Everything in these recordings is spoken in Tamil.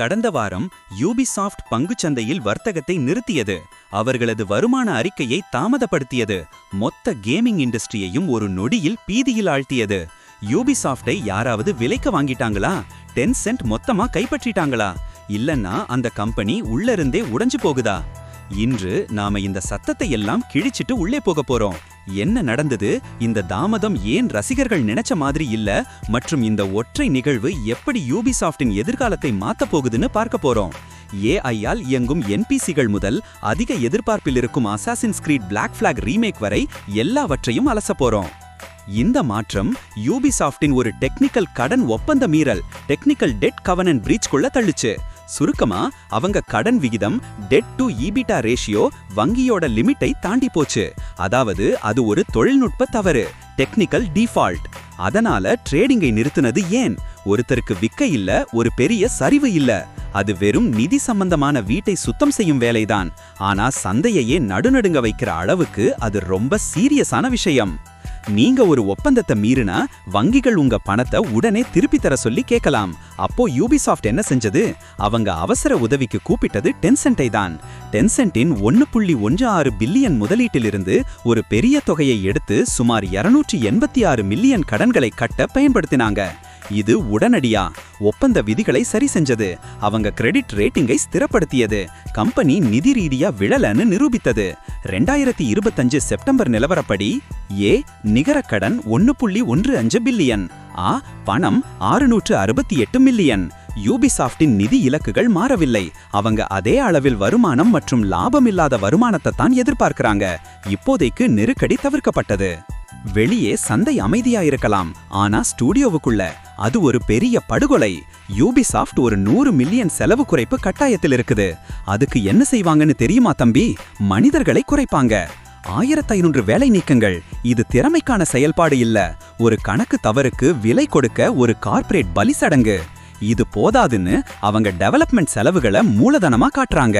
கடந்த வாரம் யூபிசாஃப்ட் பங்குச்சந்தையில் வர்த்தகத்தை நிறுத்தியது. அவர்களது வருமான அறிக்கையை தாமதப்படுத்தியது. மொத்த கேமிங் இண்டஸ்ட்ரியையும் ஒரு நொடியில் பீதியில் ஆழ்த்தியது. யூபிசாஃப்டை யாராவது விலைக்கு வாங்கிட்டாங்களா? டென்சென்ட் மொத்தமா கைப்பற்றிட்டாங்களா? இல்லன்னா அந்த கம்பெனி உள்ளிருந்தே உடைஞ்சு போகுதா? இன்று நாம இந்த சத்தத்தை எல்லாம் கிழிச்சிட்டு உள்ளே போக போறோம். என்ன நடந்தது? இந்த தாமதம் ஏன் ரசிகர்கள் நினைச்ச மாதிரி இல்ல? மற்றும் இந்த ஒற்றை நிகழ்வு எப்படி யூபிசாஃப்டின் எதிர்காலத்தை மாத்த போகுதுன்னு பார்க்க போறோம். ஏஐயால் இயங்கும் என்பிசிகள் முதல் அதிக எதிர்பார்ப்பில் இருக்கும் Assassin's Creed Black Flag remake வரை எல்லாவற்றையும் அலச போறோம். இந்த மாற்றம் யூபிசாஃப்டின் ஒரு டெக்னிக்கல் கடன் ஒப்பந்த மீறல், டெக்னிக்கல் டெட் கவனன்ட் பிரீச்க்குள்ள தள்ளுச்சு. சுருக்கமா, அவங்க கடன் விகிதம் டெட் டு ஈபிட்டா ரேஷியோ வங்கியோட லிமிட்டை தாண்டி போச்சு. அதாவது அது ஒரு தொழில்நுட்ப தவறு, டெக்னிக்கல் டிஃபால்ட். அதனால ட்ரேடிங்கை நிறுத்தினது ஏன்? ஒருத்தருக்கு விக்க இல்ல, ஒரு பெரிய சரிவு இல்ல. அது வெறும் நிதி சம்பந்தமான வீட்டை சுத்தம் செய்யும் வேலைதான். ஆனா சந்தையையே நடுநடுங்க வைக்கிற அளவுக்கு அது ரொம்ப சீரியஸான விஷயம். நீங்க ஒரு ஒப்பந்தத்தை மீறினா வங்கிகள் உங்க பணத்தை உடனே திருப்பி தர சொல்லி கேட்கலாம். அப்போ யூபிசாஃப்ட் என்ன செஞ்சது? அவங்க அவசர உதவிக்கு கூப்பிட்டது டென்சென்ட்டை தான். டென்சென்ட்டின் 1.16 பில்லியன் முதலீட்டிலிருந்து ஒரு பெரிய தொகையை எடுத்து சுமார் 286 மில்லியன் கடன்களை கட்ட பயன்படுத்தினாங்க. இது உடனடியா ஒப்பந்த விதிகளை சரி செஞ்சது. அவங்க கிரெடிட் ரேட்டிங்கை ஸ்திரப்படுத்தியது. கம்பெனி நிதி ரீதியா விழலன்னு நிரூபித்தது. 2025 செப்டம்பர் நிலவரப்படி நிகர கடன் 1.15 பில்லியன், பணம் 668 மில்லியன். யூபிசாஃப்டின் நிதி இலக்குகள் மாறவில்லை. அவங்க அதே அளவில் வருமானம் மற்றும் லாபமில்லாத வருமானத்தை தான் எதிர்பார்க்கிறாங்க. இப்போதைக்கு நெருக்கடி தவிர்க்கப்பட்டது. வெளியே சந்தை அமைதியா இருக்கலாம், ஆனா ஸ்டூடியோவுக்குள்ள அது ஒரு பெரிய படுகொலை. யூபிசாஃப்ட் ஒரு 100 மில்லியன் செலவு குறைப்பு கட்டாயத்தில் இருக்குது. அதுக்கு என்ன செய்வாங்கன்னு தெரியுமா தம்பி? மனிதர்களை குறைப்பாங்க. 1500 வேலை நீக்கங்கள். இது திறமைக்கான செயல்பாடு இல்ல, ஒரு கணக்கு தவறுக்கு விலை கொடுக்க ஒரு கார்ப்பரேட் பலி சடங்கு. இது போதாதுன்னு அவங்க டெவலப்மெண்ட் செலவுகளை மூலதனமா காட்டுறாங்க.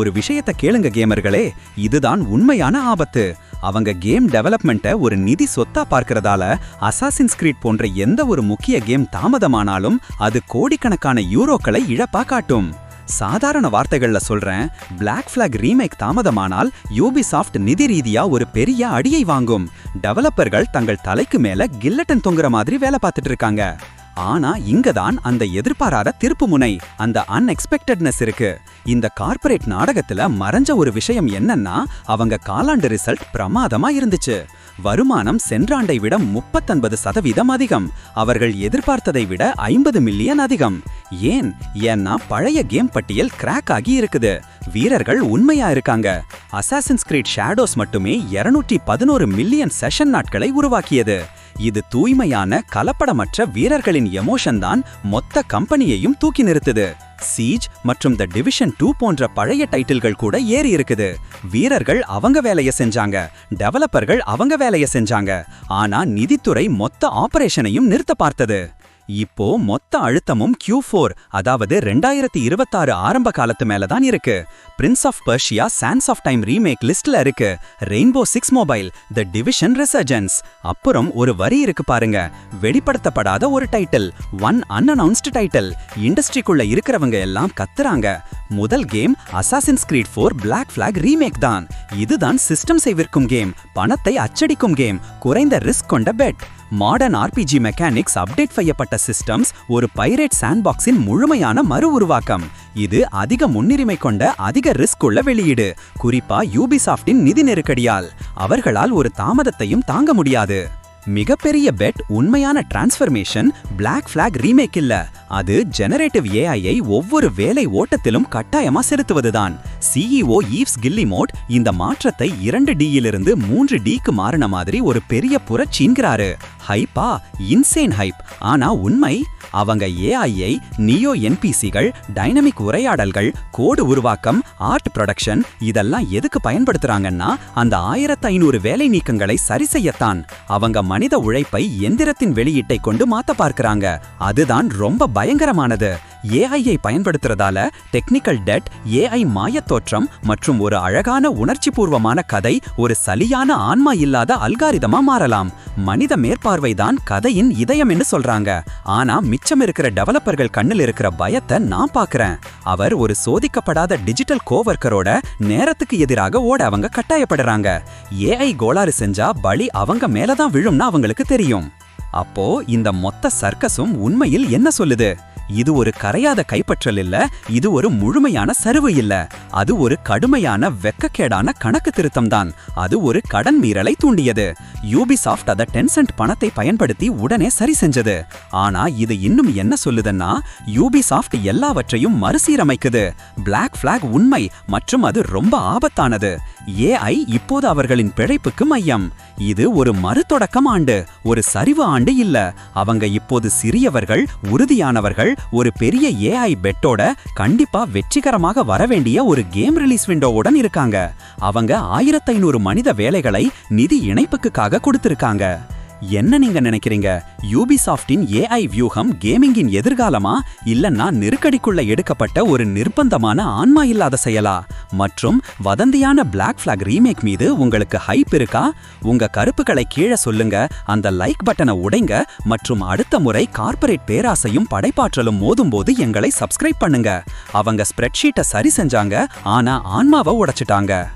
ஒரு விஷயத்தை கேளுங்க கேமர்களே, இதுதான் உண்மையான ஆபத்து. அவங்க கேம் டெவலப்மெண்ட்டை ஒரு நிதி சொத்தா பார்க்கறதால அசாசின்ஸ் கிரீட் போன்ற எந்த ஒரு முக்கிய கேம் தாமதமானாலும் அது கோடிக்கணக்கான யூரோக்களை இழப்பா காட்டும். சாதாரண வார்த்தைகள்ல சொல்றேன், பிளாக் ஃபிளாக் ரீமேக் தாமதமானால் யூபிசாஃப்ட் நிதி ரீதியா ஒரு பெரிய அடியை வாங்கும். டெவலப்பர்கள் தங்கள் தலைக்கு மேல கில்லட்டன் தொங்குற மாதிரி வேலை பார்த்துட்டு இருக்காங்க. ஆனா இங்கதான் அந்த எதிர்பாராத திருப்பு முனை, அந்த அன்எக்ஸ்பெக்டட்னஸ் இருக்கு. இந்த கார்ப்பரேட் நாடகத்துல மறைஞ்ச ஒரு விஷயம் என்னன்னா, அவங்க காலாண்டு ரிசல்ட் பிரமாதமா இருந்துச்சு. வருமானம் சென்றாண்டை விட 39% அதிகம். அவர்கள் எதிர்பார்த்ததை விட 50 மில்லியன் அதிகம். ஏன்னா பழைய கேம் பட்டியல் கிராக் ஆகி இருக்குது. வீரர்கள் உண்மையா இருக்காங்க. அசாசின்ஸ் கிரீட் ஷேடோஸ் மட்டுமே 211 மில்லியன் செஷன் நாட்களை உருவாக்கியது. இது தூய்மையான கலப்படமற்ற வீரர்களின் எமோஷன் தான் மொத்த கம்பெனியையும் தூக்கி நிறுத்துது. சீஜ் மற்றும் தி டிவிஷன் 2 போன்ற பழைய டைட்டில்கள் கூட ஏறி இருக்குது. வீரர்கள் அவங்க வேலையை செஞ்சாங்க, டெவலப்பர்கள் அவங்க வேலையை செஞ்சாங்க. ஆனா நிதித்துறை மொத்த ஆபரேஷனையும் நிறுத்த பார்த்தது. இப்போ மொத்த அழுத்தமும் Q4, அதாவது 2026 ஆரம்ப காலத்து மேலதான் இருக்கு. Prince of Persia Sands of Time remake லிஸ்ட்ல இருக்கு. Rainbow 6 mobile, the Division Resurgence. அப்புறம் ஒரு வரி இருக்கு பாருங்க, வெளிப்படுத்தப்படாத ஒரு டைட்டில், ஒன் அன்அனௌன்ஸ்ட் டைட்டில். இண்டஸ்ட்ரிக்குள்ள இருக்கிறவங்க எல்லாம் கத்துறாங்க. முதல் game Assassin's Creed 4 Black Flag remake தான். இதுதான் சிஸ்டம் விற்கும் கேம், பணத்தை அச்சடிக்கும் கேம், குறைந்த ரிஸ்க் கொண்ட bet. Modern RPG mechanics, update செய்யப்பட்ட சிஸ்டம்ஸ், ஒரு பைரேட் சாண்ட்பாக்ஸின் முழுமையான மறு உருவாக்கம். இது அதிக முன்னுரிமை கொண்ட அதிக ரிஸ்க் உள்ள வெளியீடு. குறிப்பா யூபிசாஃப்டின் நிதி நெருக்கடியால் அவர்களால் ஒரு தாமதத்தையும் தாங்க முடியாது. மிகப்பெரிய பெட் உண்மையான டிரான்ஸ்ஃபர்மேஷன் பிளாக் ஃபிளாக் ரீமேக் இல்ல, அது ஜெனரேட்டிவ் ஏஐயை ஒவ்வொரு வேலை ஓட்டத்திலும் கட்டாயமா செலுத்துவதுதான். சிஇஓ ஈவ்ஸ் கில்லிமோட் இந்த மாற்றத்தை 2Dயிலிருந்து 3Dக்கு மாறின மாதிரி ஒரு பெரிய புரட்சிங்கிறாரு. ஹைப்பா, இன்சேன் ஹைப். ஆனா உண்மை, அவங்க ஏஐயை நியோ என்பிசிகள், டைனமிக் உரையாடல்கள், கோடு உருவாக்கம், ஆர்ட் ப்ரொடக்ஷன் இதெல்லாம் எதுக்கு பயன்படுத்துறாங்கன்னா அந்த 1500 வேலை நீக்கங்களை சரி செய்யத்தான். அவங்க மனித உழைப்பை எந்திரத்தின் வெளியீட்டை கொண்டு மாத்த பார்க்கறாங்க. அதுதான் ரொம்ப பயங்கரமானது. ஏஐயை பயன்படுத்துறதால டெக்னிக்கல் டெட், ஏஐ மாயத்தோற்றம் மற்றும் ஒரு அழகான உணர்ச்சிபூர்வமான கதை ஒரு சலியான ஆன்மா இல்லாத அல்காரிதமா மாறலாம். மனித மேற்பார்வைதான் கதையின் இதயம்னு சொல்றாங்க. ஆனா மிச்சம் இருக்கிற டெவலப்பர்கள் கண்ணில் இருக்கிற பயத்தை நான் பார்க்கறேன். அவர் ஒரு சோதிக்கப்படாத டிஜிட்டல் கோவர்க்கரோட நேரத்துக்கு எதிராக ஓட அவங்க கட்டாயப்படுறாங்க. ஏஐ கோளாறு செஞ்சா பலி அவங்க மேலதான் விழும்னு அவங்களுக்கு தெரியும். அப்போ இந்த மொத்த சர்க்கஸும் உண்மையில் என்ன சொல்லுது? இது ஒரு கரையாத கைப்பற்றல் இல்ல, இது ஒரு முழுமையான சரிவு இல்ல. அது ஒரு கடுமையான வெக்கக்கேடான கணக்கு திருத்தம் தான். அது ஒரு கடன் மீறலை தூண்டியது. யூபிசாஃப்ட் அதை டென்சென்ட் பணத்தை பயன்படுத்தி உடனே சரி செஞ்சது. ஆனா இது இன்னும் என்ன சொல்லுதுன்னா, யூபிசாஃப்ட் எல்லாவற்றையும் மறுசீரமைக்குது. பிளாக் ஃபிளாக் உண்மை மற்றும் அது ரொம்ப ஆபத்தானது. ஏஐ இப்போது அவர்களின் பிழைப்புக்கு மையம். இது ஒரு மறுதொடக்கம் ஆண்டு, ஒரு சரிவு ஆண்டு இல்ல. அவங்க இப்போது சிறியவர்கள், உறுதியானவர்கள், ஒரு பெரிய ஏஐ பெட்டோட கண்டிப்பா வெற்றிகரமாக வரவேண்டிய ஒரு கேம் ரிலீஸ் விண்டோவுடன் இருக்காங்க. அவங்க 1500 மனித வேலைகளை நிதி இணைப்புக்காக கொடுத்திருக்காங்க. என்ன நீங்க நினைக்கிறீங்க? யூபிசாஃப்டின் ஏஐ வியூகம் கேமிங்கின் எதிர்காலமா, இல்லன்னா நெருக்கடிக்குள்ள எடுக்கப்பட்ட ஒரு நிர்பந்தமான ஆன்மா இல்லாத செயலா? மற்றும் வதந்தியான பிளாக் ஃபிளாக் ரீமேக் மீது உங்களுக்கு ஹைப் இருக்கா? உங்க கருப்புகளை கீழே சொல்லுங்க. அந்த லைக் பட்டனை உடைங்க. மற்றும் அடுத்த முறை கார்ப்பரேட் பேராசையும் படைப்பாற்றலும் மோதும்போது எங்களை சப்ஸ்கிரைப் பண்ணுங்க. அவங்க ஸ்ப்ரெட்ஷீட்டை சரி செஞ்சாங்க, ஆனா ஆன்மாவை உடைச்சிட்டாங்க.